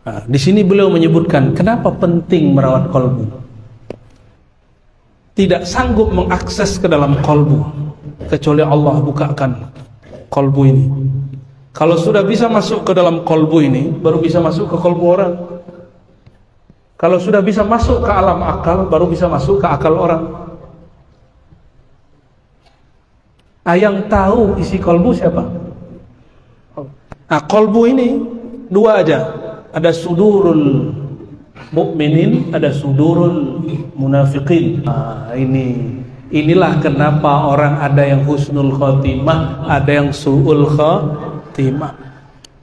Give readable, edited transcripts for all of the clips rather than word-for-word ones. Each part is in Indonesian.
Nah, di sini beliau menyebutkan kenapa penting merawat kolbu. Tidak sanggup mengakses ke dalam kolbu kecuali Allah bukakan kolbu ini. Kalau sudah bisa masuk ke dalam kolbu ini, baru bisa masuk ke kolbu orang. Kalau sudah bisa masuk ke alam akal, baru bisa masuk ke akal orang. Yang tahu isi kolbu siapa? Nah, kolbu ini dua aja. Ada sudurul mukminin, ada sudurul munafiqin. Nah, inilah kenapa orang ada yang husnul khotimah, ada yang su'ul khotimah.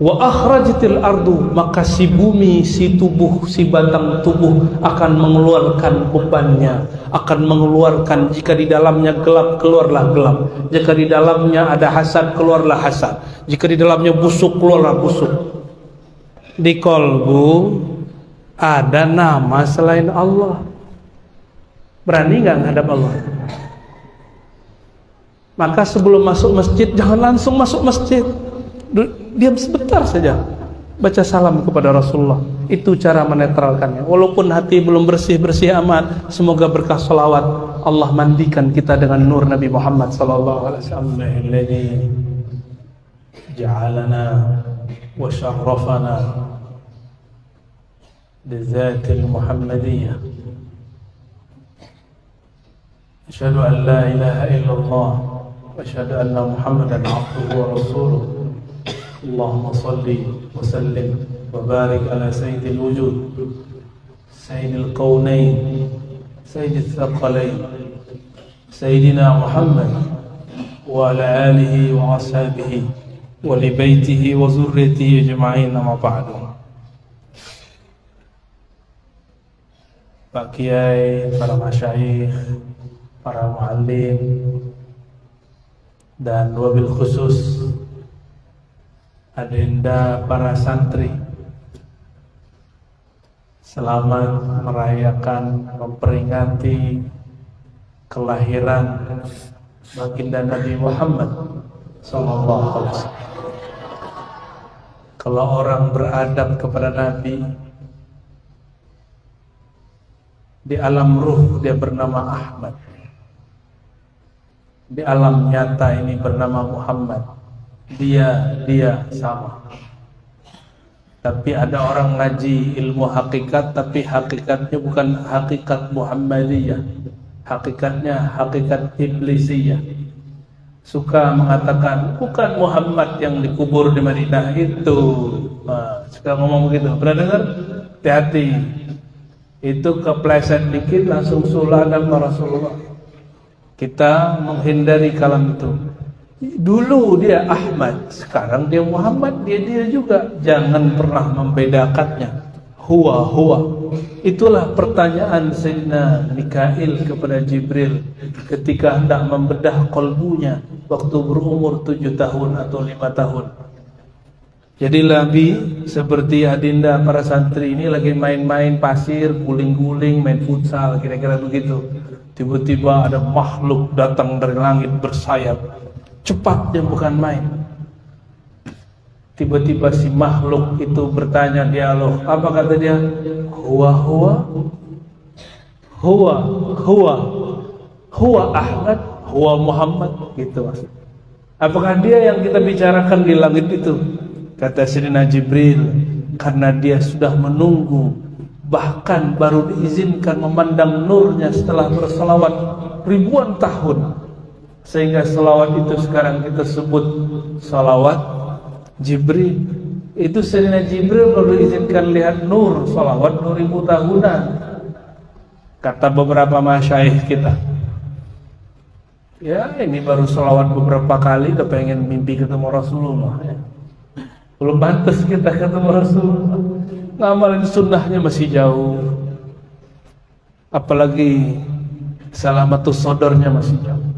Wa akhrajatil ardu, maka si bumi, si tubuh, si batang tubuh akan mengeluarkan bebannya, akan mengeluarkan. Jika di dalamnya gelap, keluarlah gelap. Jika di dalamnya ada hasad, keluarlah hasad. Jika di dalamnya busuk, keluarlah busuk. Di kolbu ada nama selain Allah. Berani nggak menghadap Allah? Maka sebelum masuk masjid, jangan langsung masuk masjid. Diam sebentar saja, baca salam kepada Rasulullah. Itu cara menetralkannya. Walaupun hati belum bersih-bersih amat, semoga berkah salawat Allah mandikan kita dengan nur Nabi Muhammad sallallahu alaihi wasallam. Alladzi ja'alana wa syarrafana bizatil Muhammadiyah. Asyhadu an la ilaha illallah wa asyhadu anna Muhammadan abduhu wa rasuluh. Allahumma salli wa sallim wa barik ala sayyidil wujud, sayyidil qawnain, sayyidil thaqalain, sayyidina Muhammad wa ala alihi wa ashabihi wa li baitihi wa zurriyatihi ajma'in, amma ba'du. Pak Kiai, para masyayikh, para muallim, dan wabil khusus adenda para santri, selamat merayakan, memperingati kelahiran baginda Nabi Muhammad sallallahu alaihi wasallam. Kalau orang beradab kepada Nabi, di alam ruh dia bernama Ahmad, di alam nyata ini bernama Muhammad. Dia sama. Tapi ada orang ngaji ilmu hakikat, tapi hakikatnya bukan hakikat Muhammadiyah, hakikatnya hakikat iblisiyah. Suka mengatakan bukan Muhammad yang dikubur di Madinah itu. Suka ngomong begitu. Pernah dengar? Hati-hati. Itu kepleset dikit langsung sulah nama Rasulullah. Kita menghindari kalam itu. Dulu dia Ahmad, sekarang dia Muhammad, dia juga. Jangan pernah membedakannya. Huwa. Itulah pertanyaan Sayyidina Mikail kepada Jibril ketika hendak membedah kolbunya waktu berumur 7 tahun atau 5 tahun. Jadi Nabi seperti adinda para santri ini lagi main-main pasir, guling-guling, main futsal, kira-kira begitu. Tiba-tiba ada makhluk datang dari langit bersayap. Cepatnya bukan main. Tiba-tiba si makhluk itu bertanya, dialog. Apa kata dia? Huwa Ahmad, huwa Muhammad, gitu maksudnya. Apakah dia yang kita bicarakan di langit itu? Kata Sayyidina Jibril, karena dia sudah menunggu, bahkan baru diizinkan memandang nurnya setelah berselawat ribuan tahun. Sehingga salawat itu sekarang kita sebut salawat Jibril. Itu Sayyidina Jibril baru diizinkan lihat nur, salawat 2000 tahunan. Kata beberapa masyayikh kita, ya ini baru salawat beberapa kali udah pengen mimpi ketemu Rasulullah ya. Belum pantas kita ketemu Rasulullah. Ngamalin sunnahnya masih jauh. Apalagi salamatus sodornya masih jauh.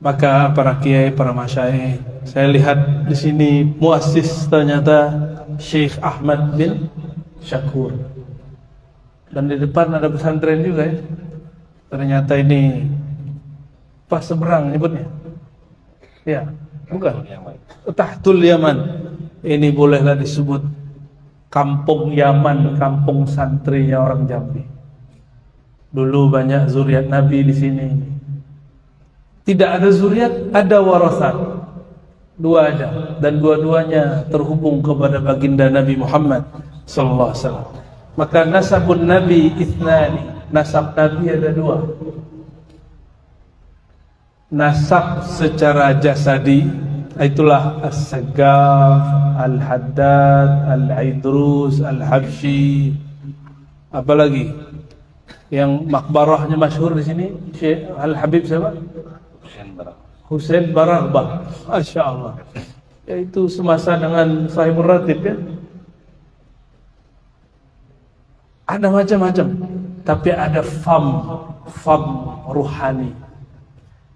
Maka para kiai, para masyayikh, saya lihat di sini muassis ternyata Syekh Ahmad bin Syakur. Dan di depan ada pesantren juga ya. Ternyata ini pas seberang nyebutnya. Ya, bukan. Tahtul Yaman. Ini bolehlah disebut kampung Yaman, kampung santrinya orang Jambi. Dulu banyak zuriat Nabi di sini. Tidak ada zuriat, ada warasat. Dua aja, dan dua-duanya terhubung kepada baginda Nabi Muhammad sallallahu alaihi wasallam. Maka nasabun Nabi ithnani, nasab Nabi ada dua. Nasab secara jasadi, itulah As-Saggaf, Al-Haddad, Al-Aidrus, Al-Habsyi. Apalagi yang makbarahnya masyhur di sini, Syekh Al-Habib siapa? Husain Baraghbah. Masya Allah. Yaitu semasa dengan Sahibul Ratib ya. Ada macam-macam, tapi ada fam ruhani.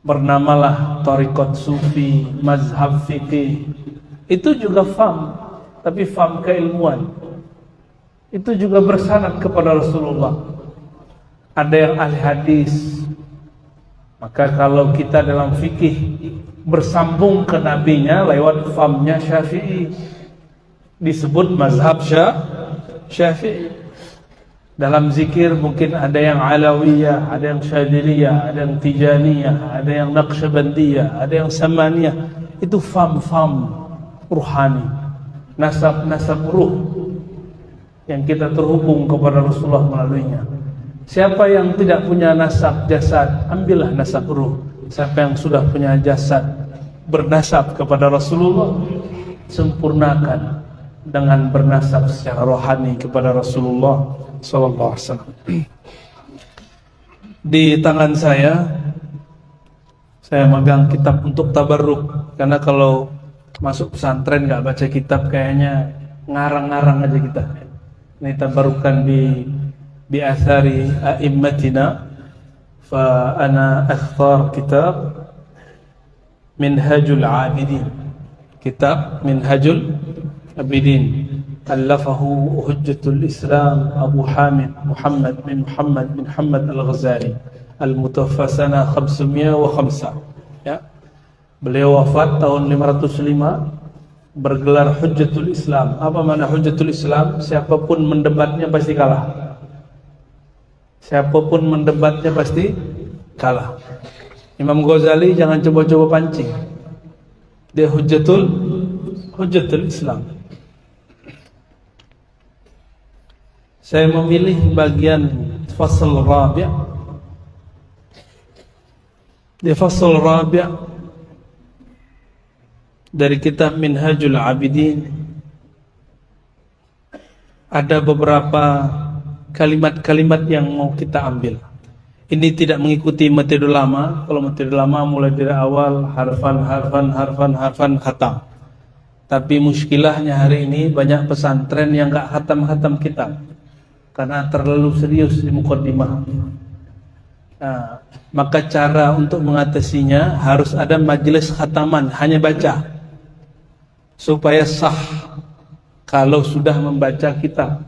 Bernamalah Tariqat Sufi, Mazhab Fikih. Itu juga fam, tapi fam keilmuan. Itu juga bersanad kepada Rasulullah. Ada yang ahli hadis. Maka kalau kita dalam fikih bersambung ke nabinya lewat famnya Syafi'i, disebut mazhab Syafi'i. Dalam zikir mungkin ada yang Alawiyah, ada yang Syadziliyah, ada yang Tijaniyah, ada yang Naqsyabandiyah, ada yang Samaniyah. Itu fam ruhani, nasab ruh yang kita terhubung kepada Rasulullah melaluinya. Siapa yang tidak punya nasab jasad, ambillah nasab ruh. Siapa yang sudah punya jasad bernasab kepada Rasulullah, sempurnakan dengan bernasab secara rohani kepada Rasulullah sallallahu alaihi wasallam. Di tangan saya megang kitab untuk tabarruk, karena kalau masuk pesantren nggak baca kitab kayaknya ngarang-ngarang aja kita. Ini tabarrukan bi athari a'immatina, fa ana akhtar kitab Minhajul Abidin. Kitab Minhajul Abidin allafahu Hujjatul Islam Abu Hamid Muhammad bin Muhammad Al-Ghazali, al-mutawaffa sana 505 ya. Beliau wafat tahun 505, bergelar Hujjatul Islam. Apa makna Hujjatul Islam? Siapapun mendebatnya pasti kalah. Siapapun mendebatnya pasti kalah. Imam Ghazali jangan coba-coba pancing. Dia Hujjatul Islam. Saya memilih bagian fasal rabi'. Di fasal rabi' dari kitab Minhajul Abidin ada beberapa kalimat-kalimat yang mau kita ambil. Ini tidak mengikuti metode lama. Kalau metode lama mulai dari awal harfan khatam. Tapi muskilahnya hari ini banyak pesantren yang gak khatam kitab karena terlalu serius di muqaddimah. Nah, maka cara untuk mengatasinya harus ada majelis khataman, hanya baca supaya sah kalau sudah membaca kitab.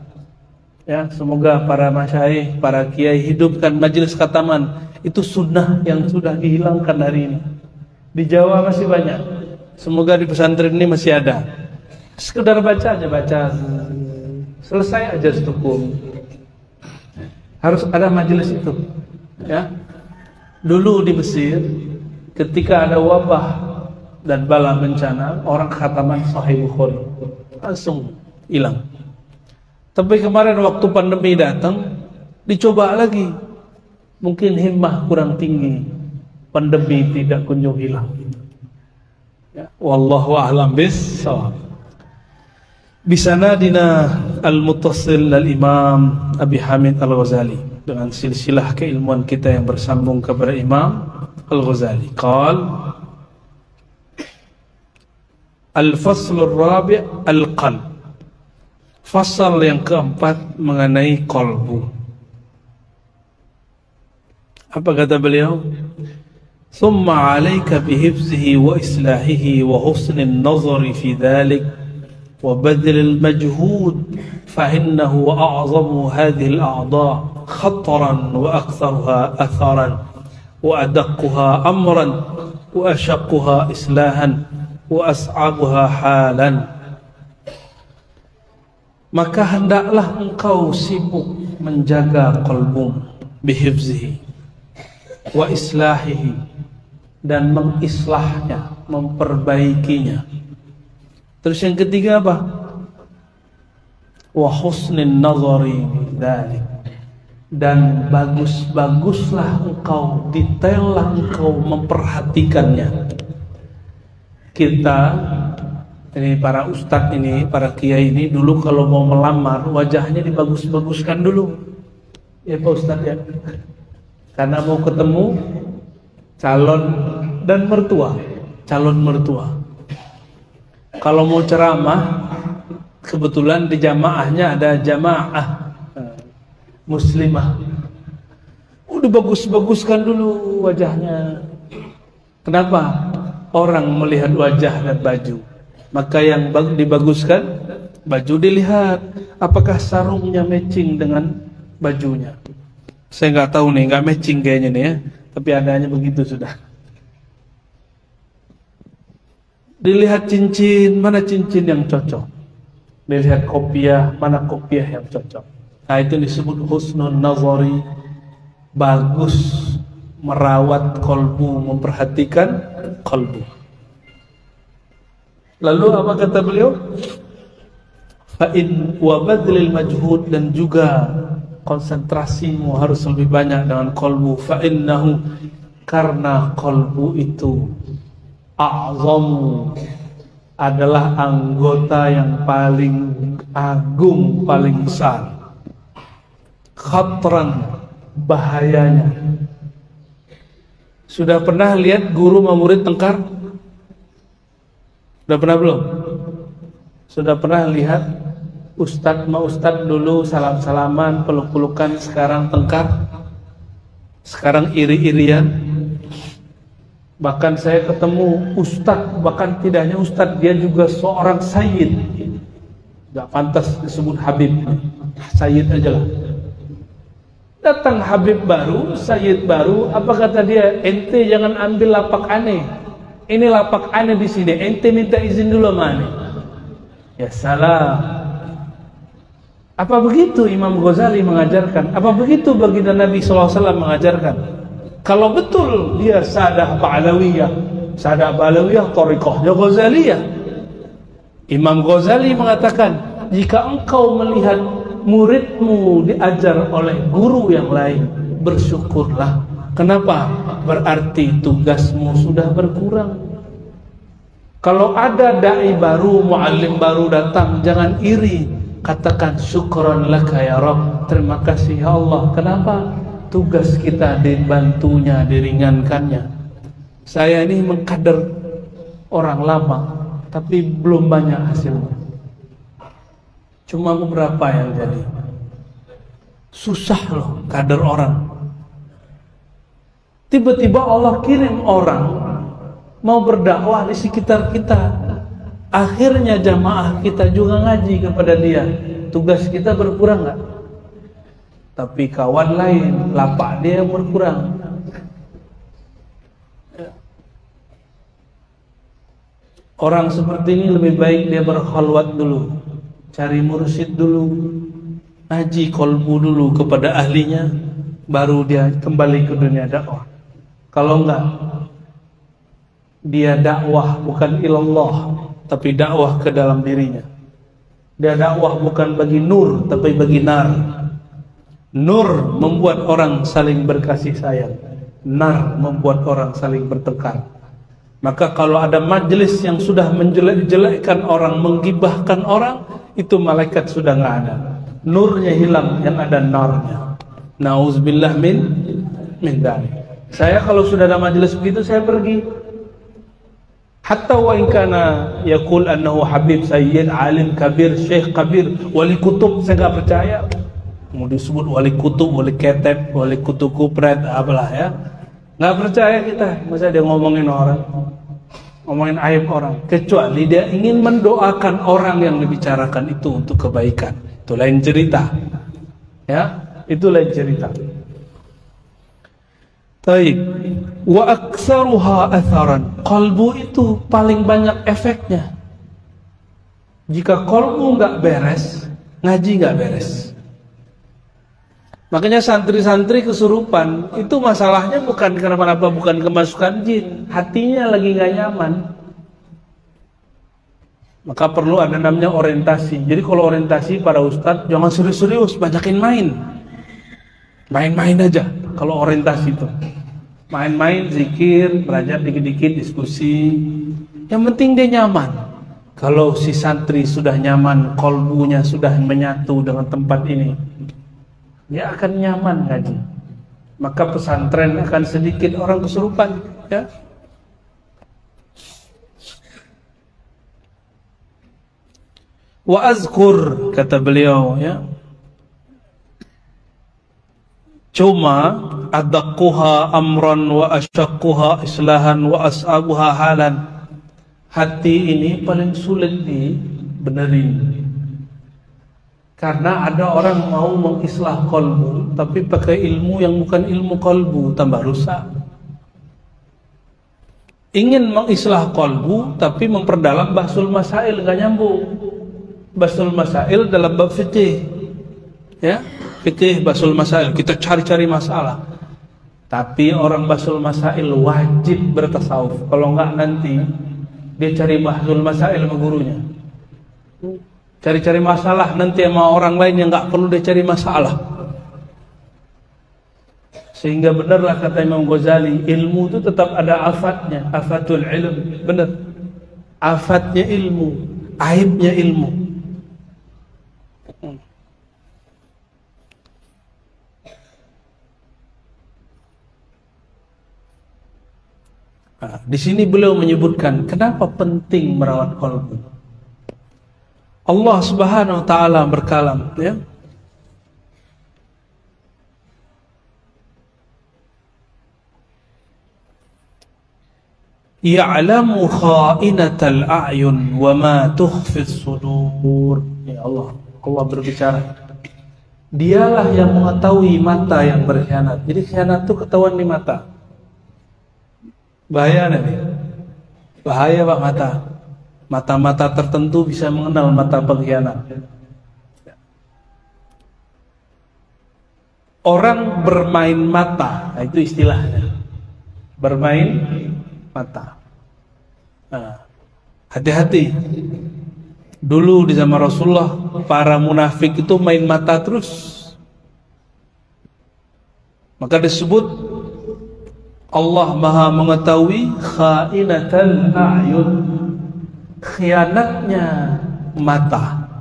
Ya, semoga para masyayikh, para kiai hidupkan majelis khataman. Itu sunnah yang sudah dihilangkan hari ini. Di Jawa masih banyak. Semoga di pesantren ini masih ada. Sekedar baca aja, selesai aja setukum. Harus ada majelis itu. Ya. Dulu di Mesir, ketika ada wabah dan bala bencana, orang khataman Sahih Bukhari langsung hilang. Tapi kemarin waktu pandemi datang, dicoba lagi. Mungkin himmah kurang tinggi, pandemi tidak kunjung hilang. Ya, wallahu a'lam bis-shawab. Bisanadina al-muttasil al-Imam Abi Hamid Al-Ghazali, dengan silsilah keilmuan kita yang bersambung kepada Imam Al-Ghazali. Qal al-fasl ar-rabi' al-qalb. Fasal yang keempat mengenai qalbu. Apa kata beliau? Thumma 'alaika bihifzihi wa islahihi wa husnil nazari fi dhalik wa badlil majhud fa innahu a'zamu hadhihi al-a'dha' khatran wa aktharuha atharan wa adaqquha amran wa ashaqquha islahan wa as'abuha halan. maka hendaklah engkau sibuk menjaga qalbu bihifzihi wa islahihi, dan mengislahnya, memperbaikinya. Terus yang ketiga apa? Wa husnin nazari dzalik, dan bagus-baguslah engkau, detaillah engkau memperhatikannya. Kita ini para ustadz ini, para kiai ini dulu kalau mau melamar wajahnya dibagus-baguskan dulu, ya Pak Ustadz ya, karena mau ketemu calon dan mertua, calon mertua. Kalau mau ceramah, kebetulan di jamaahnya ada jamaah muslimah, udah bagus-baguskan dulu wajahnya. Kenapa? Orang melihat wajah dan baju, maka yang dibaguskan baju, dilihat apakah sarungnya matching dengan bajunya. Saya nggak tahu nih, nggak matching kayaknya nih ya, tapi adanya begitu sudah. Dilihat cincin, mana cincin yang cocok. Dilihat kopiah, mana kopiah yang cocok. Nah itu disebut husnul nazari, bagus merawat kolbu, memperhatikan kolbu. Lalu apa kata beliau? Fa'in wa badlil majhud, dan juga konsentrasimu harus lebih banyak dengan kolbu. Fa'innahu, karena kolbu itu a'zamu, adalah anggota yang paling agung, paling besar. Khatran, bahayanya. Sudah pernah lihat guru sama murid tengkar? Sudah pernah belum? Sudah pernah lihat ustadz sama ustadz dulu salam-salaman, peluk-pelukan, sekarang tengkar, sekarang iri-irian? Bahkan saya ketemu ustadz, bahkan tidak hanya ustadz, dia juga seorang sayyid. Gak pantas disebut habib, sayyid aja lah. Datang habib baru, sayyid baru, apa kata dia? Ente jangan ambil lapak aneh. Ini lapak aneh di sini. Ente minta izin dulu sama aneh. Ya salah. Apa begitu Imam Ghazali mengajarkan? Apa begitu baginda Nabi SAW mengajarkan? Kalau betul dia sadah ba'alawiyah, thariqahnya Ghazaliyah. Imam Ghazali mengatakan, jika engkau melihat muridmu diajar oleh guru yang lain, bersyukurlah. Kenapa? Berarti tugasmu sudah berkurang. Kalau ada dai baru, muallim baru datang, jangan iri, katakan syukran laka ya Rabb, terima kasih ya Allah. Kenapa? Tugas kita dibantunya, diringankannya. Saya ini mengkader orang lama, tapi belum banyak hasilnya. Cuma beberapa yang jadi. Susah loh kader orang. Tiba-tiba Allah kirim orang mau berdakwah di sekitar kita. Akhirnya jamaah kita juga ngaji kepada dia. Tugas kita berkurang nggak? Tapi kawan lain, lapak dia berkurang. Orang seperti ini lebih baik dia berkhalwat dulu, cari mursyid dulu, ngaji kolbu dulu kepada ahlinya, baru dia kembali ke dunia dakwah. Kalau enggak, dia dakwah bukan ilallah, tapi dakwah ke dalam dirinya. Dia dakwah bukan bagi nur, tapi bagi nar. Nur membuat orang saling berkasih sayang, nar membuat orang saling bertengkar. Maka kalau ada majelis yang sudah menjelek-jelekkan orang, menggibahkan orang, itu malaikat sudah nggak ada, nurnya hilang, yang ada narnya. Nauzubillah min dzalik. Saya kalau sudah ada majelis begitu, saya pergi. Hatta wa in kana yaqul annahu habib, sayyid, alim kabir, syekh kabir, wali kutub, saya nggak percaya. Mau disebut wali kutub, wali ketep, wali kutub kupret, apalah ya, nggak percaya kita. Masa dia ngomongin orang, ngomongin aib orang, kecuali dia ingin mendoakan orang yang dibicarakan itu untuk kebaikan. Itu lain cerita, ya, itu lain cerita. Taib. Wa aktsaruha atharan, qalbu itu paling banyak efeknya. Jika qalbu nggak beres, ngaji nggak beres. Makanya santri-santri kesurupan itu masalahnya bukan kenapa-napa, bukan kemasukan jin, hatinya lagi nggak nyaman. Maka perlu ada namanya orientasi. Jadi kalau orientasi para ustadz jangan serius-serius, banyakin main-main aja. Kalau orientasi itu main-main, zikir, belajar dikit-dikit, diskusi. Yang penting dia nyaman. Kalau si santri sudah nyaman, kolbunya sudah menyatu dengan tempat ini, dia akan nyaman ngaji. Maka pesantren akan sedikit orang kesurupan, ya. Wa azkur, kata beliau, ya. Cuma adaqquha amran wa asyaqquha islahan wa as'abuha halan. Hati ini paling sulit dibenerin. Karena ada orang mau mengislah kolbu tapi pakai ilmu yang bukan ilmu kolbu, tambah rusak. Ingin mengislah kolbu tapi memperdalam bahsul masail, nggak nyambung. Bahsul masail dalam bab fikih, ya, fikih bahsul masail, kita cari-cari masalah. Tapi orang bahsul masail wajib bertasawuf. Kalau nggak nanti dia cari bahsul masail sama gurunya. Cari-cari masalah nanti sama orang lain yang nggak perlu dia cari masalah. Sehingga benarlah kata Imam Ghazali, ilmu itu tetap ada afatnya, afatul ilm, benar. Afatnya ilmu, aibnya ilmu. Nah, di sini beliau menyebutkan kenapa penting merawat qalbu. Allah Subhanahu wa taala berkalam, ya. Ya'lamu kha'inatal a'yun wa ma tukhfis sudur. Ya Allah, Allah berbicara. Dialah yang mengetahui mata yang berkhianat. Jadi khianat itu ketahuan di mata. Bahaya nih. Bahaya Pak mata. Mata-mata tertentu bisa mengenal mata pengkhianat. Orang bermain mata, nah itu istilahnya. Bermain mata. Nah, hati-hati. Dulu di zaman Rasulullah, para munafik itu main mata terus. Maka disebut Allah Maha mengetahui kha'inatal a'yun, khianatnya mata.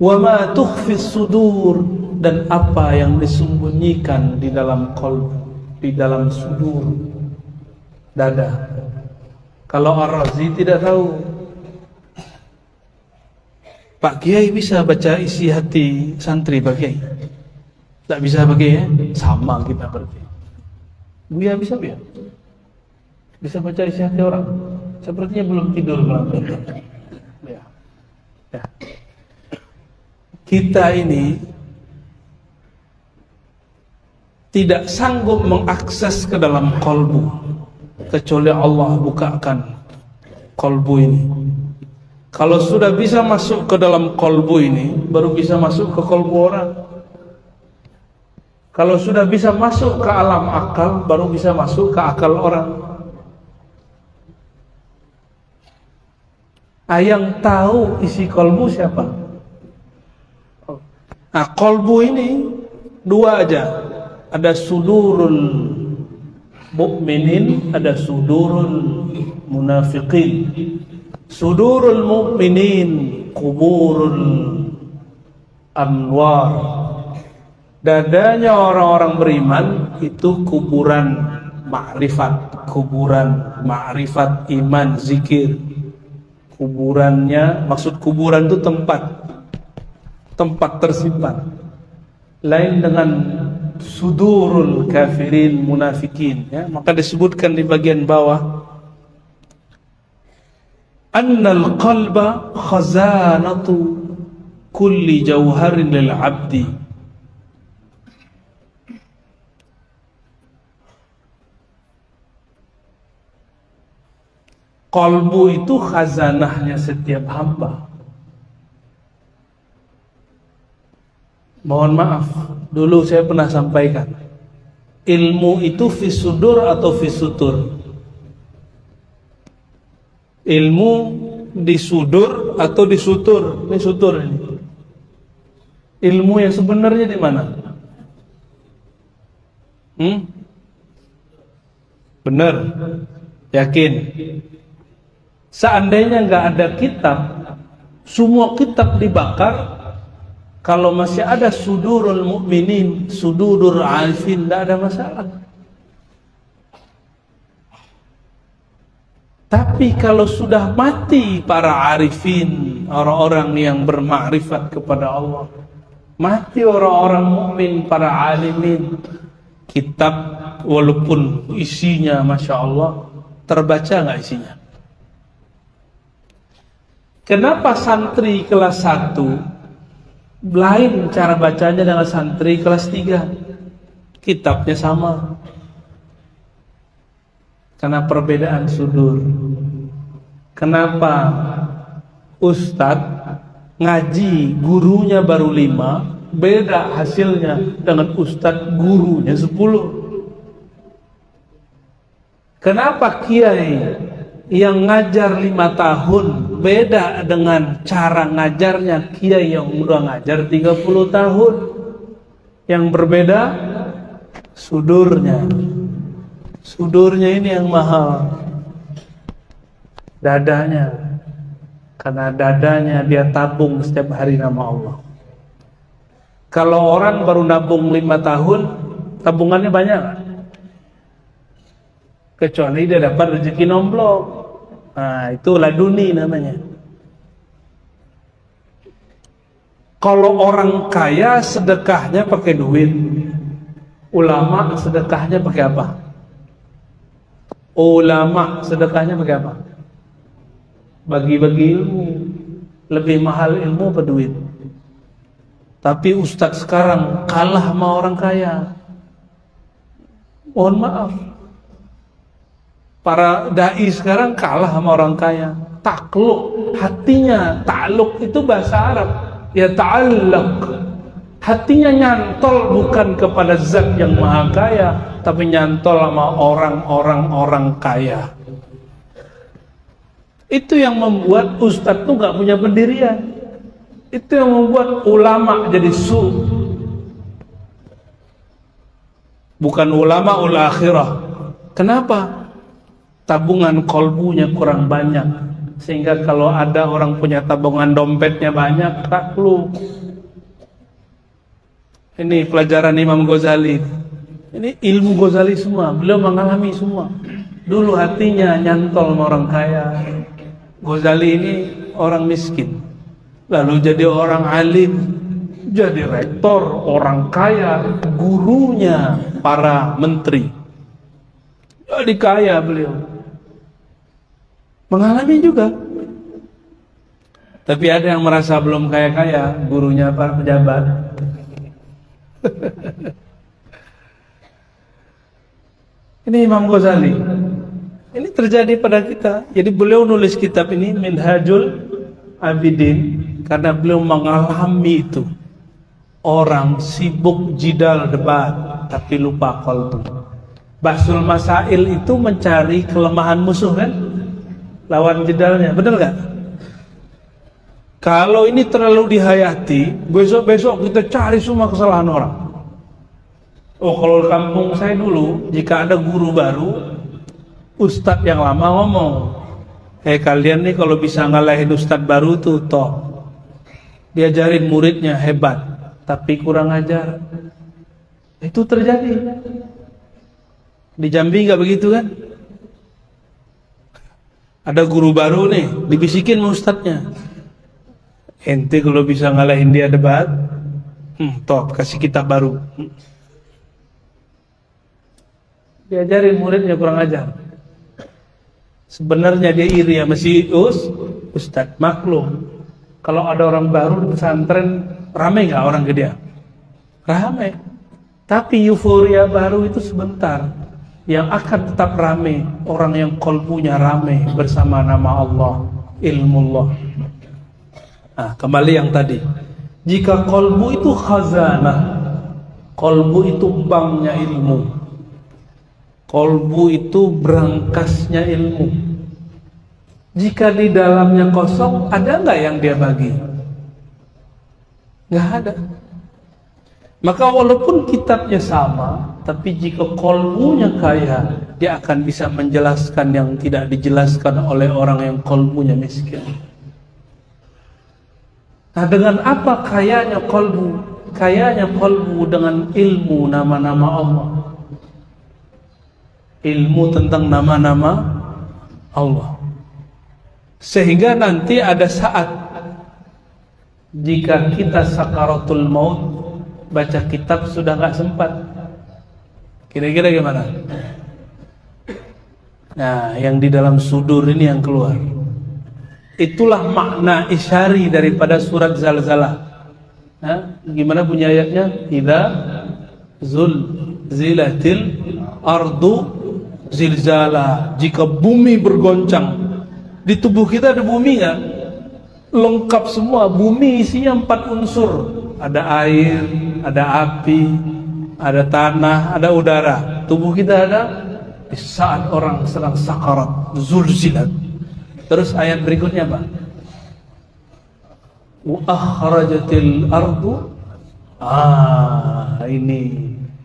Wa ma tukhfis sudur, dan apa yang disembunyikan di dalam qalb, di dalam sudur, dada. Kalau Ar-Razi tidak tahu. Pak Kiai bisa baca isi hati santri Pak Kiai? Tak bisa Pak Kiai, ya? Sama kita berarti. Buya bisa Buya? Bisa baca isi hati orang? Sepertinya belum tidur malam. Ya. Ya. Kita ini tidak sanggup mengakses ke dalam kolbu kecuali Allah bukakan kolbu ini. Kalau sudah bisa masuk ke dalam kolbu ini, baru bisa masuk ke kolbu orang. Kalau sudah bisa masuk ke alam akal, baru bisa masuk ke akal orang. Yang tahu isi kolbu siapa? Nah, kolbu ini dua aja. Ada sudurul mu'minin, ada sudurul munafiqin. Sudurul mu'minin kuburul anwar. Dadanya orang-orang beriman itu kuburan ma'rifat, kuburan ma'rifat, iman, zikir. Kuburannya, maksud kuburan itu tempat tersimpan. Lain dengan sudurul kafirin munafikin, ya. Maka disebutkan di bagian bawah, annal qalba khazanatu kulli jauharin lil abdi. Qalbu itu khazanahnya setiap hamba. Mohon maaf, dulu saya pernah sampaikan, ilmu itu fisudur atau fisutur? Ilmu disudur atau disutur? Ini sutur ini. Ilmu yang sebenarnya di mana? Benar? Yakin? Seandainya nggak ada kitab, semua kitab dibakar, kalau masih ada sudurul mukminin, sudurul arifin, tidak ada masalah. Tapi kalau sudah mati para arifin, orang-orang yang bermakrifat kepada Allah, mati orang-orang mukmin, para alimin, kitab walaupun isinya Masya Allah, terbaca nggak isinya? Kenapa santri kelas 1 lain cara bacanya dengan santri kelas 3? Kitabnya sama. Karena perbedaan sudur. Kenapa Ustadz ngaji gurunya baru 5, beda hasilnya dengan Ustadz gurunya 10? Kenapa kiai yang ngajar 5 tahun beda dengan cara ngajarnya kiai yang udah ngajar 30 tahun? Yang berbeda sudurnya. Sudurnya ini yang mahal, dadanya. Karena dadanya dia tabung setiap hari nama Allah. Kalau orang baru nabung 5 tahun, tabungannya banyak, kecuali dia dapat rezeki nomblok. Nah, itu laduni namanya. Kalau orang kaya sedekahnya pakai duit, ulama sedekahnya pakai apa? Ulama sedekahnya pakai apa? Bagi-bagi ilmu. Lebih mahal ilmu apa duit? Tapi ustadz sekarang kalah sama orang kaya. Mohon maaf, para dai sekarang kalah sama orang kaya. Takluk hatinya, takluk itu bahasa Arab, ya ta'allaq. Hatinya nyantol bukan kepada zat yang maha kaya, tapi nyantol sama orang kaya. Itu yang membuat ustadz tuh gak punya pendirian. Itu yang membuat ulama jadi su. Bukan ulama ul akhirah. Kenapa? Tabungan kolbunya kurang banyak, sehingga kalau ada orang punya tabungan dompetnya banyak, takluk. Ini pelajaran Imam Ghazali. Ini ilmu Ghazali semua. Beliau mengalami semua. Dulu hatinya nyantol sama orang kaya. Ghazali ini orang miskin, lalu jadi orang alim, jadi rektor, orang kaya, gurunya para menteri. Jadi kaya beliau. Mengalami juga. Tapi ada yang merasa belum kaya-kaya, gurunya para pejabat. Ini Imam Ghazali. Ini terjadi pada kita. Jadi beliau nulis kitab ini Minhajul Abidin karena beliau mengalami itu. Orang sibuk jidal debat tapi lupa qalbu. Basul Masail itu mencari kelemahan musuh kan? Lawan jidalnya, benar gak? Kalau ini terlalu dihayati, besok-besok kita cari semua kesalahan orang. Oh, kalau di kampung saya dulu, jika ada guru baru, ustadz yang lama ngomong, kalian nih kalau bisa ngalahin ustadz baru tuh, toh diajarin muridnya hebat, tapi kurang ajar. Itu terjadi. Di Jambi nggak begitu kan? Ada guru baru nih, dibisikin sama ustadznya, ente kalau bisa ngalahin dia debat, toh kasih kitab baru. Diajarin muridnya kurang ajar. Sebenarnya dia iri sama si ustadz. Maklum, kalau ada orang baru di pesantren, rame nggak orang ke dia? Rame. Tapi euforia baru itu sebentar. Yang akan tetap rame orang yang kolbunya rame bersama nama Allah, ilmu Allah. Nah, kembali yang tadi, Jika kolbu itu khazanah, kolbu itu banknya ilmu, kolbu itu berangkasnya ilmu. Jika di dalamnya kosong, ada nggak yang dia bagi? Nggak ada. Maka walaupun kitabnya sama, tapi jika kolbunya kaya, dia akan bisa menjelaskan yang tidak dijelaskan oleh orang yang kolbunya miskin. Nah, dengan apa kayanya kolbu? Kayanya kolbu dengan ilmu nama-nama Allah, ilmu tentang nama-nama Allah. Sehingga nanti ada saat jika kita sakaratul maut, baca kitab sudah nggak sempat. Kira-kira gimana? Nah, yang di dalam sudur ini yang keluar. Itulah makna isyari daripada surat Zalzalah. Gimana bunyi ayatnya? Idza zulzilatil ardu zilzala. Jika bumi bergoncang. Di tubuh kita ada bumi nggak? Lengkap semua. Bumi isinya 4 unsur. Ada air, ada api, ada tanah, ada udara. Tubuh kita ada di saat orang sedang sakarat, zulzilat. Terus ayat berikutnya apa? Wa akhrajatil ardu.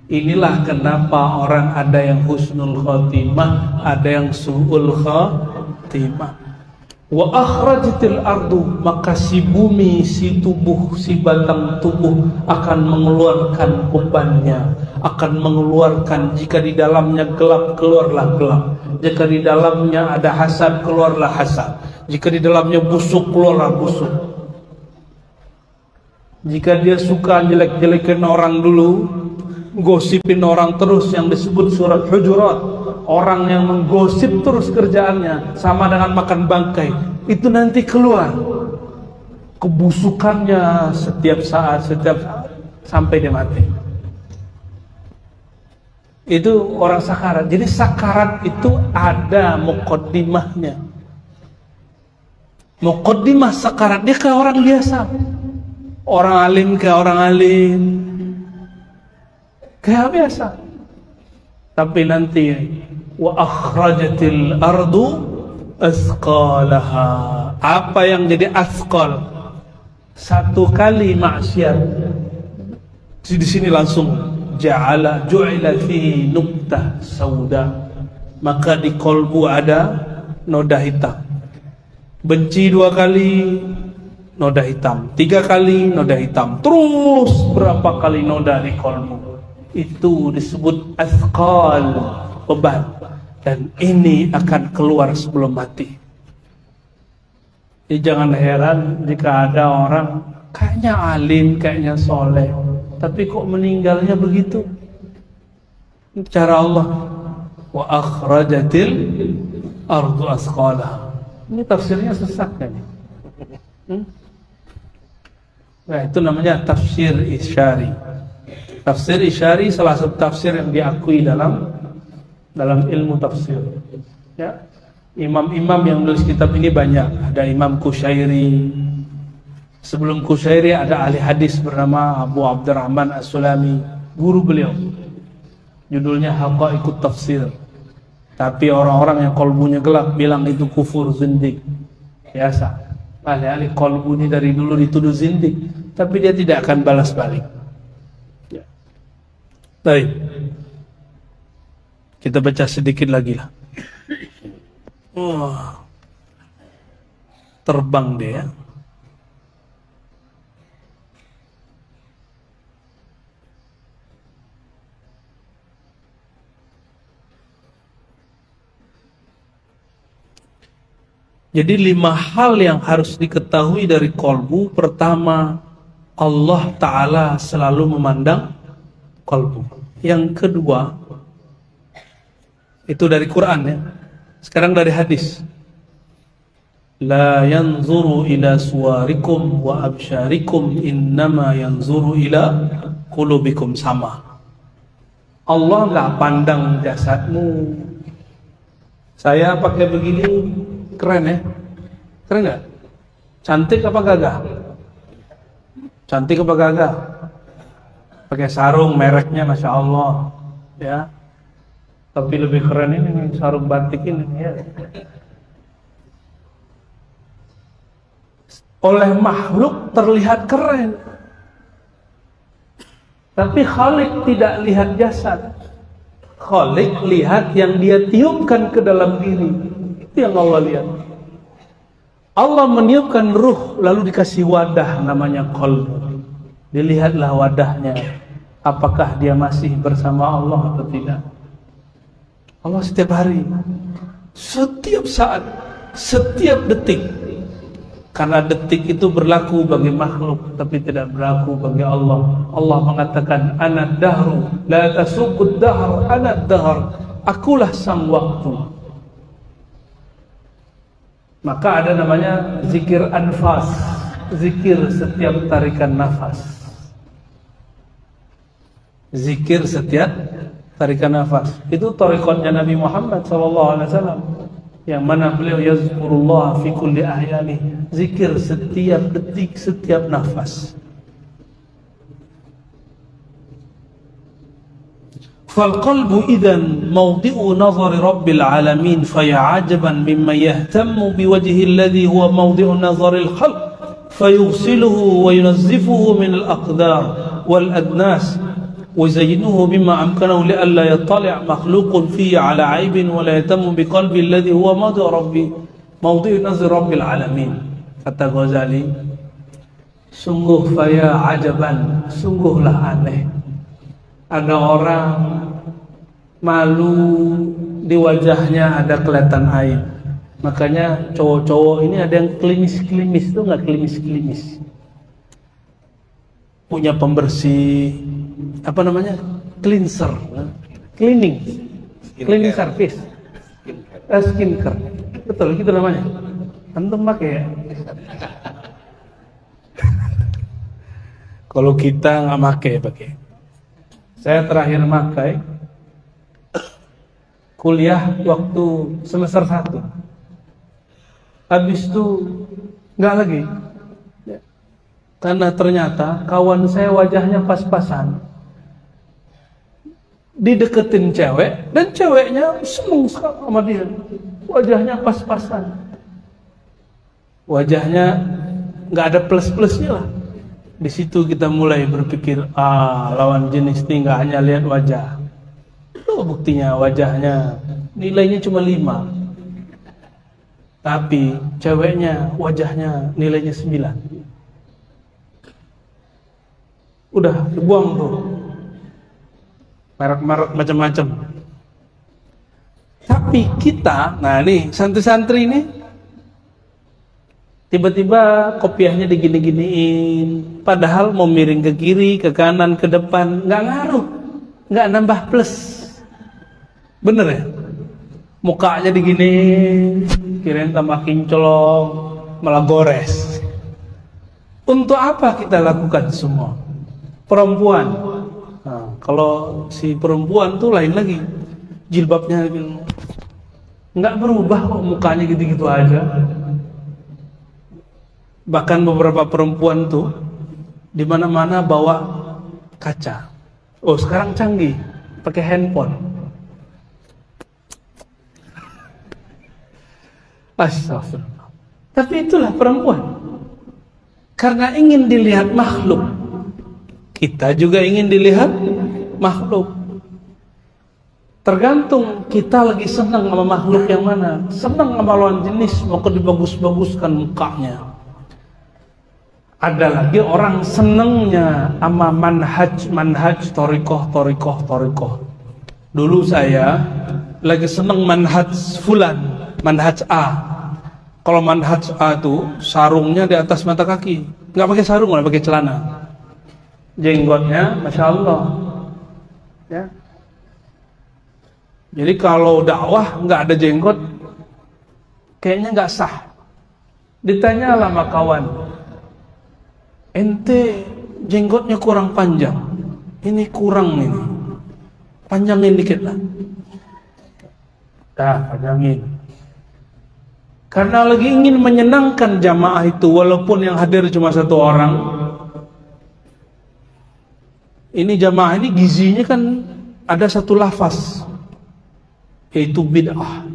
Inilah kenapa orang ada yang husnul khotimah, ada yang su'ul khotimah. Wa akhrajatil ardu, maka si bumi, si tubuh, si batang tubuh akan mengeluarkan bebannya, akan mengeluarkan. Jika di dalamnya gelap, keluarlah gelap. Jika di dalamnya ada hasad, keluarlah hasad. Jika di dalamnya busuk, keluarlah busuk. Jika dia suka jelek-jelekin orang dulu, gosipin orang terus, yang disebut surat Hujurat, orang yang menggosip terus kerjaannya, sama dengan makan bangkai. Itu nanti keluar kebusukannya setiap saat sampai dia mati. Itu orang sakarat. Jadi sakarat itu ada muqaddimahnya. Muqaddimah sakarat dia kayak orang biasa. Orang alim kayak orang alim. Kayak biasa. Tapi nanti wa akhrajatil ardu asqalaha. Apa yang jadi asqal? Satu kali maksiat. Di sini langsung ju'ila fihi nuktah sauda, maka di kolbu ada noda hitam. Benci 2 kali, noda hitam. 3 kali, noda hitam. Terus berapa kali noda di kolbu. Itu disebut asqal, beban. Dan ini akan keluar sebelum mati. Jadi jangan heran jika ada orang kayaknya alim, kayaknya soleh, tapi kok meninggalnya begitu. Cara Allah, wa akhrajatil ardu asqalaha. Ini tafsirnya sesat kan? Nah, itu namanya tafsir isyari. Tafsir isyari salah satu tafsir yang diakui dalam ilmu tafsir. Ya, imam-imam yang menulis kitab ini banyak. Ada Imam Qushairi. Sebelum Qushairi ada ahli hadis bernama Abu Abdurrahman As-Sulami, guru beliau. Judulnya Haqaiqut Tafsir. Tapi orang-orang yang kolbunya gelap bilang itu kufur, zindik. Biasa. Ahli-ahli kolbu ini dari dulu dituduh zindik, tapi dia tidak akan balas balik. Ya. Baik. Kita baca sedikit lagi lah. Terbang dia. Jadi 5 hal yang harus diketahui dari kolbu. Pertama, Allah Ta'ala selalu memandang kolbu. Yang kedua, itu dari Quran ya. Sekarang dari hadis. La yanzuru ila suwarikum wa absyarikum, innama yanzuru ila qulubikum. Sama. Allah nggak pandang jasadmu. Saya pakai begini keren ya? Keren nggak? Cantik apa gagah? Cantik apa gagah? Pakai sarung mereknya Masya Allah, ya. Tapi lebih keren ini sarung batik ini, ya. Oleh makhluk terlihat keren, tapi Khalik tidak lihat jasad. Khalik lihat yang dia tiupkan ke dalam diri. Itu yang Allah lihat. Allah meniupkan ruh, lalu dikasih wadah namanya qalb. Dilihatlah wadahnya, apakah dia masih bersama Allah atau tidak. Allah setiap hari, setiap saat, setiap detik. Karena detik itu berlaku bagi makhluk, tapi tidak berlaku bagi Allah. Allah mengatakan, Ana dahru, la tasubud dahr, ana dahr. Akulah sang waktu. Maka ada namanya zikir anfas, zikir setiap tarikan nafas. Zikir setiap tarikan nafas. Itu thariqatnya Nabi Muhammad SAW. Yang mana beliau yazkurullah fi kulli ahyani, zikir setiap detik, setiap nafas. Fal qalbu idzan mawdi'u nazari rabbil alamin, fa ya'ajaban mimma yahtammu biwajhi alladhi huwa mawdi'u nazari al-khalq, fayughsiluhu wa yunazzifuhu min al-aqdar wal adnas وزينه بما أمكنه لئلا يطلع مخلوق فيه على عيب ولا يهتم بقلبه الذي هو موضع نظر رب العالمين. Kata Ghazali, sungguh faya ajaban, sungguhlah aneh, ada orang malu di wajahnya ada kelihatan aib. Makanya cowok-cowok ini ada yang klimis-klimis, tuh nggak klimis-klimis, punya pembersih, apa namanya, cleanser, cleaning service, skincare, betul gitu namanya. Antum pakai ya? Kalau kita nggak pakai. Saya terakhir pakai kuliah waktu semester 1. Habis itu nggak lagi. Karena ternyata kawan saya wajahnya pas-pasan, dideketin cewek dan ceweknya seneng sama dia, wajahnya pas-pasan, wajahnya nggak ada plus-plusnya lah. Di situ kita mulai berpikir, lawan jenis ini nggak hanya lihat wajah. Itu buktinya wajahnya nilainya cuma 5, tapi ceweknya wajahnya nilainya 9. Udah dibuang tuh, merek-merek macam-macam. Tapi kita, nah nih santri-santri ini, tiba-tiba kopiahnya digini-giniin, padahal mau miring ke kiri, ke kanan, ke depan, nggak ngaruh, nggak nambah plus. Bener ya? Mukanya diginiin, kirain tambah kinclong, malah gores. Untuk apa kita lakukan semua? Perempuan, nah, kalau si perempuan tuh lain lagi, jilbabnya nggak berubah kok, mukanya gitu-gitu aja. Bahkan beberapa perempuan tuh di mana-mana bawa kaca. Oh sekarang canggih, pakai handphone. Astagfirullah. Tapi itulah perempuan, karena ingin dilihat makhluk. Kita juga ingin dilihat makhluk. Tergantung kita lagi senang sama makhluk yang mana. Senang sama lawan jenis, maka dibagus-baguskan mukanya. Ada lagi orang senangnya sama manhaj torikoh. Dulu saya lagi senang manhaj fulan, manhaj A. Kalau manhaj A itu sarungnya di atas mata kaki, nggak pakai sarung, nggak pakai celana. Jenggotnya Masya Allah ya. Jadi kalau dakwah nggak ada jenggot, kayaknya nggak sah. Ditanya sama kawan, ente jenggotnya kurang panjang, ini kurang ini, panjangin dikit lah. Panjangin. Karena lagi ingin menyenangkan jamaah itu, walaupun yang hadir cuma 1 orang, Ini jamaah ini gizinya kan ada satu lafaz, yaitu bid'ah.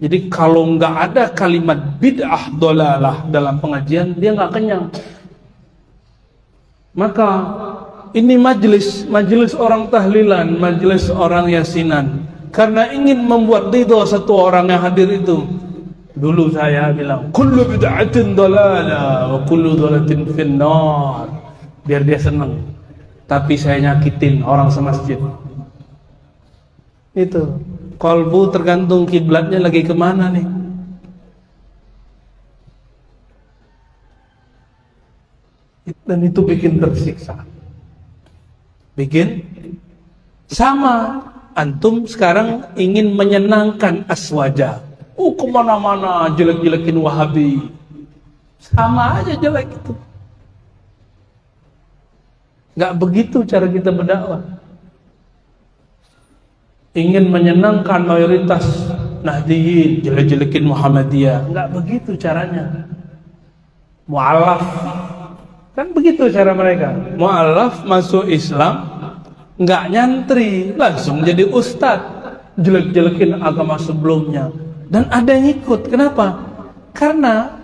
Jadi kalau nggak ada kalimat bid'ah dolalah dalam pengajian, dia nggak kenyang. Maka ini majelis orang tahlilan, majelis orang yasinan, karena ingin membuat ridho satu orang yang hadir itu. Dulu saya bilang kullu bid'atin dolalah wa kullu dolatin finnar, biar dia senang. Tapi saya nyakitin orang semasjid. Itu kalbu tergantung kiblatnya lagi kemana nih. Dan itu bikin tersiksa. Bikin sama. Antum sekarang ingin menyenangkan aswaja. Kemana-mana jelek-jelekin Wahabi. Sama aja jelek itu. Gak begitu cara kita berdakwah. Ingin menyenangkan mayoritas Nahdiyin, jelek-jelekin Muhammadiyah. Enggak begitu caranya. Mu'alaf, kan begitu cara mereka. Mu'alaf masuk Islam, enggak nyantri, langsung jadi ustadz, jelek-jelekin agama sebelumnya. Dan ada yang ikut. Kenapa? Karena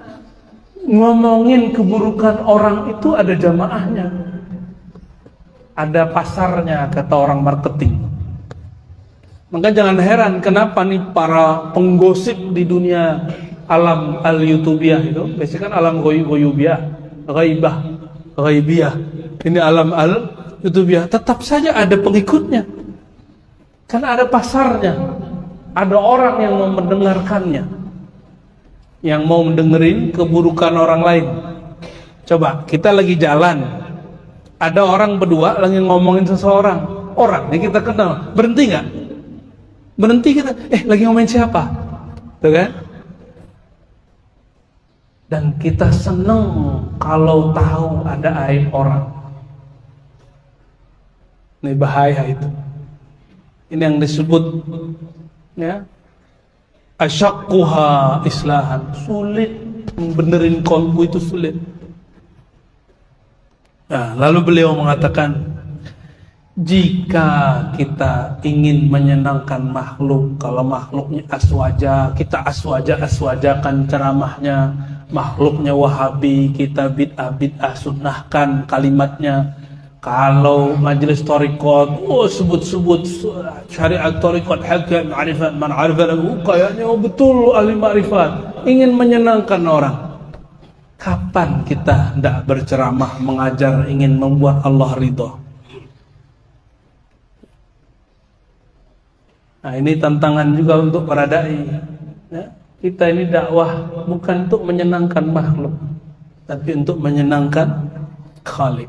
ngomongin keburukan orang itu ada jamaahnya, ada pasarnya, kata orang marketing. Maka jangan heran kenapa nih para penggosip di dunia alam al-yutubiah itu, biasanya kan alam ghaibiyah, ini alam al-yutubiah, tetap saja ada pengikutnya. Karena ada pasarnya, ada orang yang mau mendengarkannya, yang mau mendengerin keburukan orang lain. Coba kita lagi jalan, ada orang berdua lagi ngomongin seseorang, orang yang kita kenal, berhenti nggak? Berhenti kita, lagi ngomongin siapa? Tuh kan? Dan kita seneng kalau tahu ada aib orang. Ini bahaya itu. Ini yang disebut ya, asyaqquha islahan, sulit membenerin kolbu itu sulit. Nah, lalu beliau mengatakan, jika kita ingin menyenangkan makhluk, kalau makhluknya aswaja, kita aswajakan ceramahnya. Makhluknya Wahabi, kita bid'ah sunnahkan kalimatnya. Kalau majelis thariqat, sebut-sebut syariat thariqat, hakam, ma'rifat, man arifat, kayaknya betul ahli ma'rifat, ingin menyenangkan orang. Kapan kita hendak berceramah, mengajar, ingin membuat Allah ridho? Nah, ini tantangan juga untuk para dai. Ya, kita ini dakwah bukan untuk menyenangkan makhluk, tapi untuk menyenangkan Khaliq.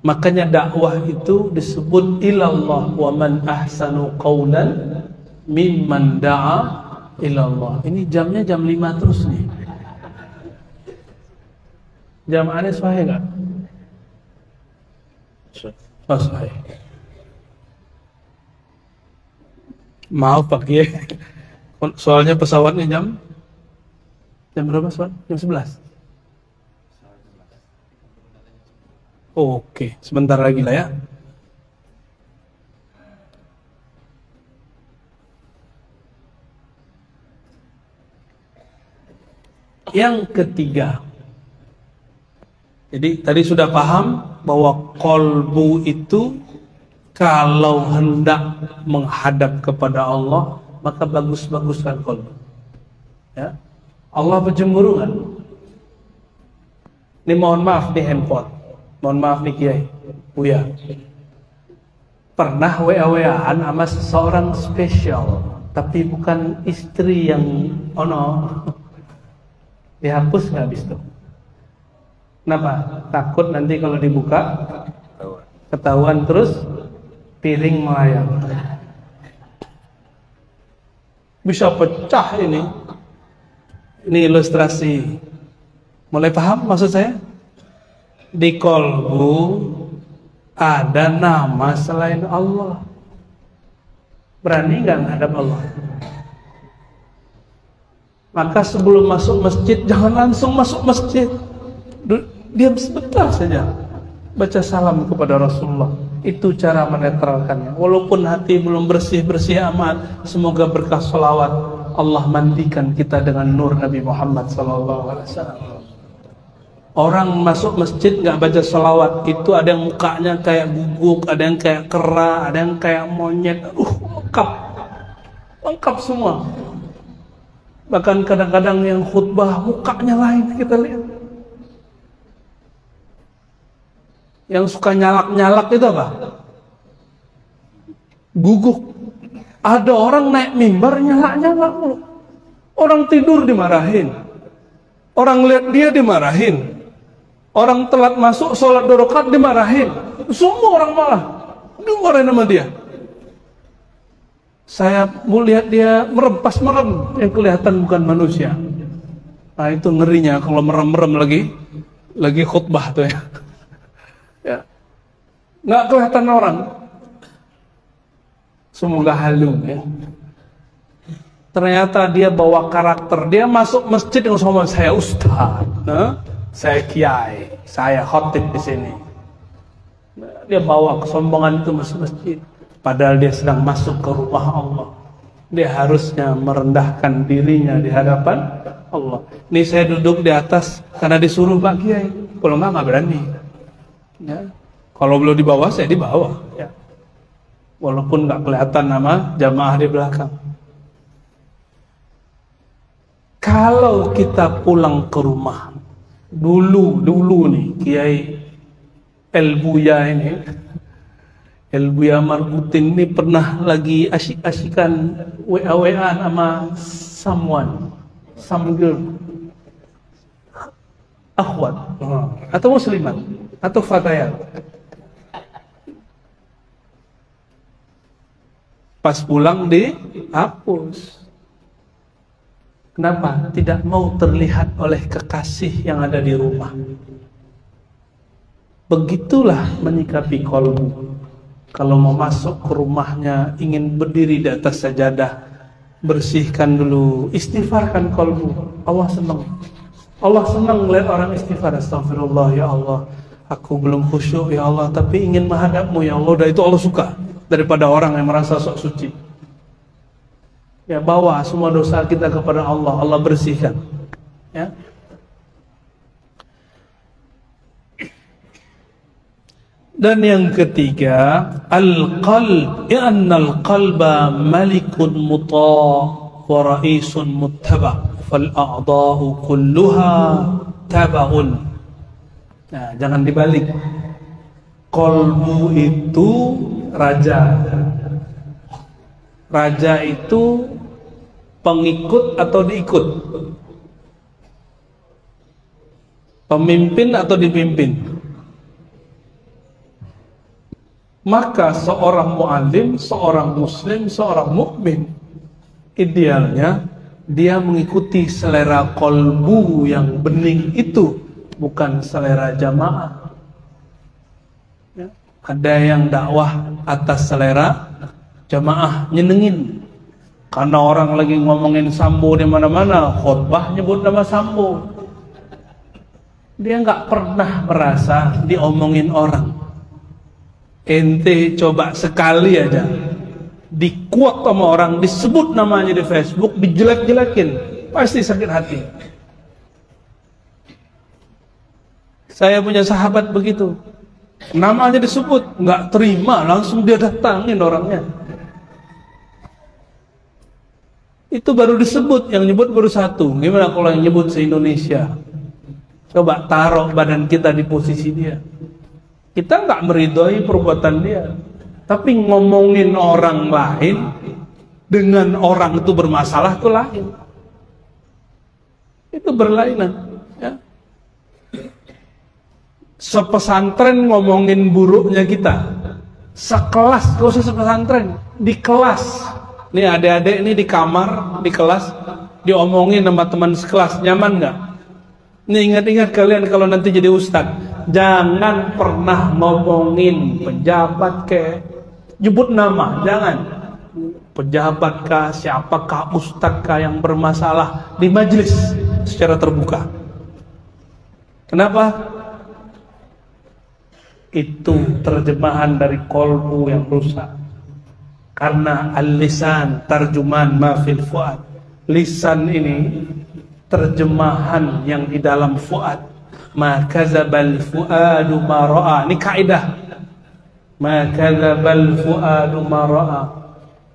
Makanya dakwah itu disebut ilallah, wa man ahsanu qawlan mimman da'a ilallah. Ini jamnya jam 5 terus nih. Jam aneh sahih enggak? Sahih. Maaf Pak Kiai, soalnya pesawatnya jam berapa pesawat? Jam 11. Oke, sebentar lagi lah ya. Yang ketiga, jadi tadi sudah paham bahwa kolbu itu kalau hendak menghadap kepada Allah, maka bagus-baguskan kolbu. Ya, Allah bercemburu kan? Ini mohon maaf di handphone, mohon maaf nih Kiai, Buya. Pernah WA-WA-an sama seseorang spesial, tapi bukan istri yang dihapus nggak habis itu? Kenapa? Takut nanti kalau dibuka ketahuan terus piring melayang. Bisa pecah ini. Ini ilustrasi. Mulai paham maksud saya? Di kolbu ada nama selain Allah. Berani nggak menghadap Allah? Maka sebelum masuk masjid, jangan langsung masuk masjid. Diam sebentar saja. baca salam kepada Rasulullah. Itu cara menetralkannya. Walaupun hati belum bersih-bersih amat, semoga berkah sholawat Allah mandikan kita dengan nur Nabi Muhammad SAW. Orang masuk masjid nggak baca sholawat, itu ada yang mukanya kayak guguk, ada yang kayak kera, ada yang kayak monyet. Lengkap semua. Bahkan kadang-kadang yang khutbah mukanya lain, kita lihat. Yang suka nyalak-nyalak itu apa? Guguk. Ada orang naik mimbar nyalak-nyalak. Orang tidur dimarahin. Orang lihat dia dimarahin. Orang telat masuk sholat 2 rakaat dimarahin. Semua orang malah dimarahin sama dia. Saya mau lihat dia merempas merem, yang kelihatan bukan manusia. Nah itu ngerinya kalau merem-merem lagi khutbah tuh ya. Ya, nggak kelihatan orang. Semoga halu ya. Ternyata dia bawa karakter. Dia masuk masjid yang sama saya ustaz, saya kiai, saya khotib di sini. Dia bawa kesombongan itu masuk masjid. Padahal dia sedang masuk ke rumah Allah. Dia harusnya merendahkan dirinya di hadapan Allah. Ini saya duduk di atas karena disuruh Pak Kiai. Kalau nggak berani. Ya. Kalau belum di bawah, saya di bawah. Ya. Walaupun nggak kelihatan nama jamaah di belakang. Kalau kita pulang ke rumah, dulu nih Kiai Elbuya ini, Elbuya Marbutin ini pernah lagi asyik-asyikan WA-WA sama some girl, akhwat atau muslimat atau fatayat. Pas pulang dihapus. Kenapa? Tidak mau terlihat oleh kekasih yang ada di rumah. Begitulah menyikapi kolbu. Kalau mau masuk ke rumahnya, ingin berdiri di atas sajadah, bersihkan dulu, istighfarkan kolbu. Allah senang. Allah senang melihat orang istighfar. Astagfirullah ya Allah, aku belum khusyuk ya Allah, tapi ingin menghadapmu ya Allah. Dan itu Allah suka daripada orang yang merasa sok suci. Ya, bawa semua dosa kita kepada Allah, Allah bersihkan. Ya. Dan yang ketiga, al-qalb, ya'annal qalba malikun muta' wa ra'isun muttaba' fal a'dha'u kulluha taba'un. Nah, jangan dibalik. Qalbu itu raja. Raja itu pengikut atau diikut? Pemimpin atau dipimpin? Maka seorang mu'alim, seorang muslim, seorang mukmin, idealnya dia mengikuti selera kolbu yang bening itu, bukan selera jamaah. Ya. Ada yang dakwah atas selera jamaah, nyenengin. Karena orang lagi ngomongin Sambo di mana-mana, khutbah nyebut nama Sambo. Dia nggak pernah merasa diomongin orang. Ente coba sekali aja dikuat sama orang, disebut namanya di Facebook, dijelek-jelekin, pasti sakit hati. Saya punya sahabat begitu, namanya disebut, nggak terima, langsung dia datangin orangnya. Itu baru disebut, yang nyebut baru satu. Gimana kalau yang nyebut se-Indonesia? Coba taruh badan kita di posisi dia. Kita nggak meridhoi perbuatan dia, tapi ngomongin orang lain dengan orang itu bermasalah itu lain. Itu berlainan. Ya. Sepesantren ngomongin buruknya kita, sekelas, gak usah sepesantren, di kelas. Nih adik-adik ini di kamar, di kelas, diomongin sama teman sekelas, nyaman nggak? Nih ingat-ingat kalian kalau nanti jadi ustadz, jangan pernah ngomongin pejabat nyebut nama, jangan. Pejabat kah, siapakah, ustadz kah yang bermasalah di majelis secara terbuka. Kenapa? Itu terjemahan dari kolbu yang rusak. Karena al-lisan tarjuman ma fil fuad. Lisan ini terjemahan yang di dalam fuad. Ma kadzabal fuadu ma ra'a. Ini kaidah. Ma kadzabal fuadu ma ra'a.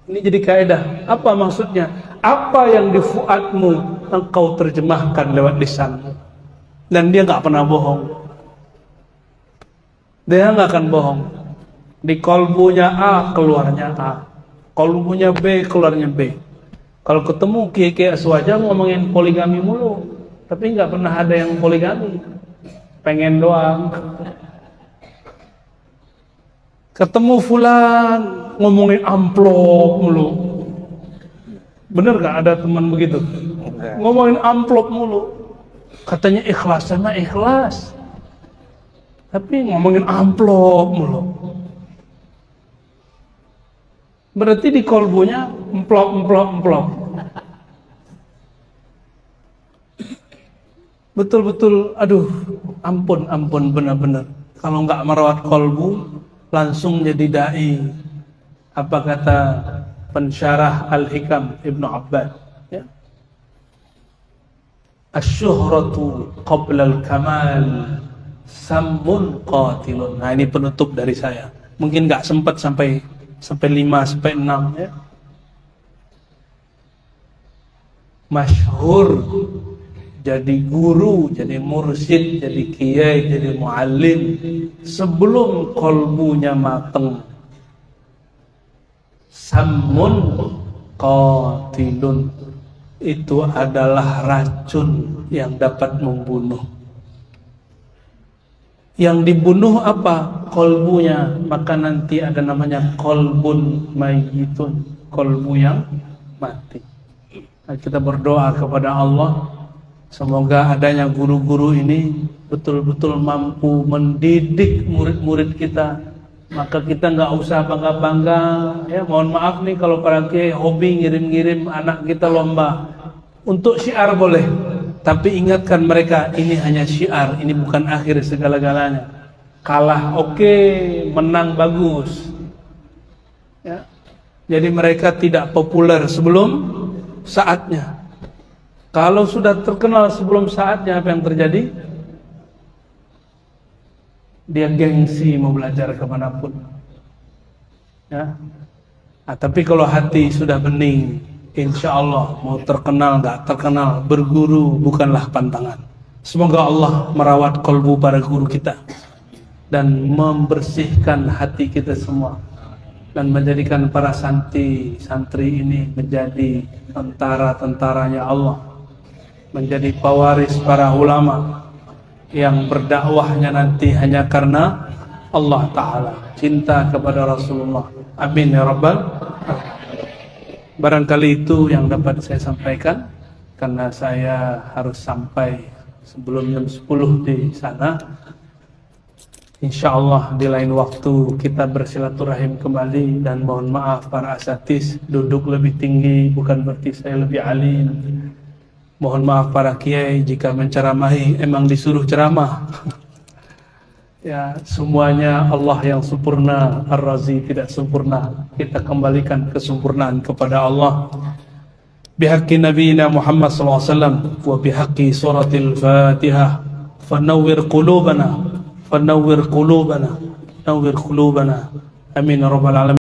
Ini jadi kaidah. Apa maksudnya? Apa yang di fuadmu engkau terjemahkan lewat lisanmu. Dan dia nggak pernah bohong. Dia nggak akan bohong. Di kolbunya A, keluarnya A. Kolbunya B, keluarnya B. Kalau ketemu kiai-kiai aswaja ngomongin poligami mulu, tapi nggak pernah ada yang poligami. Pengen doang. Ketemu fulan ngomongin amplop mulu. Bener gak ada teman begitu? Ngomongin amplop mulu. Katanya ikhlas, sama ikhlas. Tapi ngomongin amplop mulu. Berarti di kolbunya emplop. Betul-betul, aduh, ampun benar-benar. Kalau nggak merawat kolbu, langsung jadi dai. Apa kata pensyarah Al-Hikam Ibnu Abbad? Ya. Asy-syuhratu qabla al-kamal samun qatilun. Nah, ini penutup dari saya. Mungkin nggak sempat sampai 5 sampai 6 ya. Masyhur, jadi guru, jadi mursyid, jadi kiai, jadi muallim sebelum kolbunya mateng. Samun qatilun, itu adalah racun yang dapat membunuh. Yang dibunuh apa? Kolbunya. Maka nanti ada namanya kolbun mayyitun, kolbu yang mati. Nah, kita berdoa kepada Allah, semoga adanya guru-guru ini betul-betul mampu mendidik murid-murid kita. Maka kita nggak usah bangga-bangga. Ya, mohon maaf nih kalau para kiai hobi ngirim-ngirim anak kita lomba. Untuk syiar boleh, tapi ingatkan mereka, ini hanya syiar, ini bukan akhir segala-galanya. Kalah oke, menang bagus. Ya. Jadi mereka tidak populer sebelum saatnya. Kalau sudah terkenal sebelum saatnya, apa yang terjadi? Dia gengsi mau belajar kemanapun. Ya. Nah, tapi kalau hati sudah bening, insya Allah mau terkenal nggak terkenal, berguru bukanlah pantangan. Semoga Allah merawat kolbu para guru kita dan membersihkan hati kita semua, dan menjadikan para santri ini menjadi tentara-tentaranya Allah, menjadi pewaris para ulama yang berdakwahnya nanti hanya karena Allah Ta'ala, cinta kepada Rasulullah. Amin ya Rabbal alamin. Barangkali itu yang dapat saya sampaikan, karena saya harus sampai sebelum jam 10 di sana. Insya Allah di lain waktu kita bersilaturahim kembali, dan mohon maaf para asatidz duduk lebih tinggi bukan berarti saya lebih alim. Mohon maaf para kiai jika menceramahi emang disuruh ceramah. Ya, semuanya Allah yang sempurna, Ar-Razi tidak sempurna. Kita kembalikan kesempurnaan kepada Allah. Bihaqqi nabiyina Muhammad sallallahu alaihi wasallam wa bihaqqi suratil Fatihah, fanawwir qulubana, nawwir qulubana. Amin ya rabbal alamin.